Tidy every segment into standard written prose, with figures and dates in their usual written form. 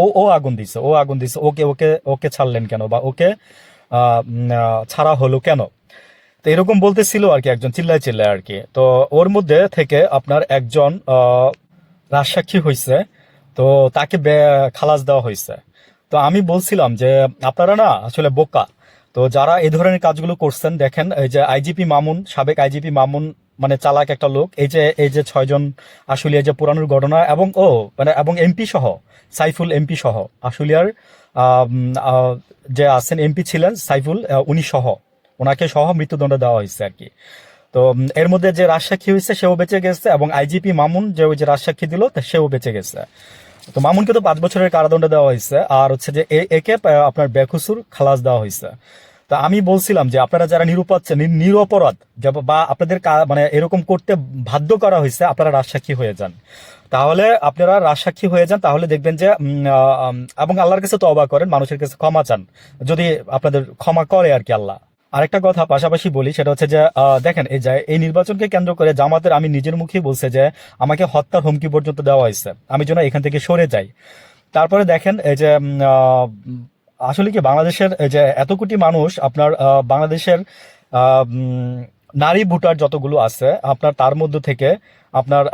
ও ও আগুন দিছে, ওকে ওকে ওকে ছাড়লেন কেন, বা ওকে ছাড়া হলো কেন। তো এরকম বলতেছিল আর কি, একজন চিল্লায় চিল্লায় আর কি। তো ওর মধ্যে থেকে আপনার একজন রাজসাক্ষী হয়েছে, তো তাকে খালাস দেওয়া হয়েছে। তো আমি বলছিলাম যে আপনারা না আসলে বোকা। তো যারা এই ধরনের কাজগুলো করছেন, দেখেন এই যে আইজিপি মামুন, সাবেক আইজিপি মামুন, মানে চালাক একটা লোক। এই যে 6 জন আশুলিয়া যে পুরানোর ঘটনা, এবং মানে এবং এমপি সহ, সাইফুল এমপি সহ, আশুলিয়ার আহ, উম, আহ, যে আছেন এমপি ছিলেন সাইফুল, উনি সহ, ওনাকে সহ মৃত্যুদণ্ড দেওয়া হয়েছে আর কি। তো এর মধ্যে যে রাজসাক্ষী হয়েছে সেও বেঁচে গেছে, এবং আইজিপি মামুন যে ওই যে রাজসাক্ষী দিল সেও বেঁচে গেছে। তো মামুনকে তো 5 বছরের কারাদণ্ড দেওয়া হয়েছে, আর হচ্ছে যে একে আপনার বেকসুর খালাস দেওয়া হয়েছে। তা আমি বলছিলাম যে আপনারা যারা নিরপরাধ, বা আপনাদের মানে এরকম করতে বাধ্য করা হয়েছে, আপনারা রাজসাক্ষী হয়ে যান। তাহলে আপনারা রাজসাক্ষী হয়ে যান, তাহলে দেখবেন যে এবং আল্লাহর কাছে তওবা করেন, মানুষের কাছে ক্ষমা চান, যদি আপনাদের ক্ষমা করে আর কি আল্লাহ। আরেকটা কথা পাশাপাশি বলি, সেটা হচ্ছে যে দেখেন এই নির্বাচনকে কেন্দ্র করে জামাতের, আমি নিজের মুখেই বলছে যে আমাকে হত্যার হুমকি পর্যন্ত দেওয়া হয়েছে, আমি যেন এখান থেকে সরে যাই। তারপরে দেখেন এই যে আসলে কি বাংলাদেশের এই যে এত কোটি মানুষ, আপনার বাংলাদেশের নারী ভোটার যতগুলো আছে আপনার, তার মধ্য থেকে আপনার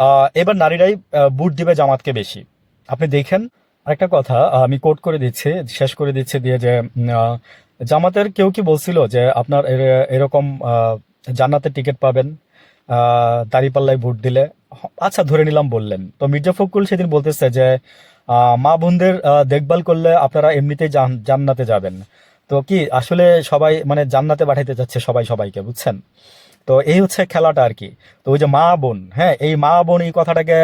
এবার নারীরাই ভোট দিবে জামাতকে বেশি। আপনি দেখেন। আরেকটা কথা আমি কোট করে দিচ্ছি, শেষ করে দিচ্ছি দিয়ে যে জামাতের কেউ কি বলছিল যে আপনার এরকম জান্নাতের টিকিট পাবেন দাঁড়িপাল্লায় ভোট দিলে। আচ্ছা ধরে নিলাম বললেন, তো মির্জা ফখরুল সেদিন বলতেছে যে মা বোনদের দেখভাল করলে আপনারা এমনিতেই জান্নাতে যাবেন। তো কি আসলে সবাই মানে জান্নাতে পাঠাইতে যাচ্ছে সবাই সবাইকে, বুঝছেন? তো এই হচ্ছে খেলাটা আর কি। তো ওই যে মা বোন, হ্যাঁ, এই মা বোন এই কথাটাকে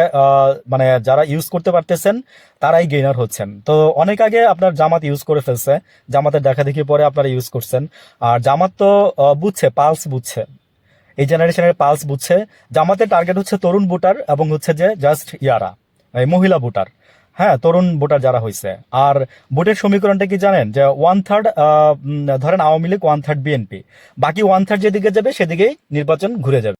মানে যারা ইউজ করতে পারতেছেন তারাই গেইনার হচ্ছেন। তো অনেক আগে আপনার জামাত ইউজ করে ফেলছে, জামাতের দেখা দেখি পরে আপনারা ইউজ করছেন। আর জামাত তো বুঝছে, পালস বুঝছে, এই জেনারেশনের পালস বুঝছে। জামাতের টার্গেট হচ্ছে তরুণ ভোটার, এবং হচ্ছে যে জাস্ট ইয়ারা, এই মহিলা ভোটার, হ্যাঁ, তরুণ ভোটার যারা হয়েছে। আর ভোটের সমীকরণটা কি জানেন, যে 1/3 ধরেন আওয়ামী লীগ, 1/3 বিএনপি, বাকি 1/3 যেদিকে যাবে সেদিকেই নির্বাচন ঘুরে যাবে।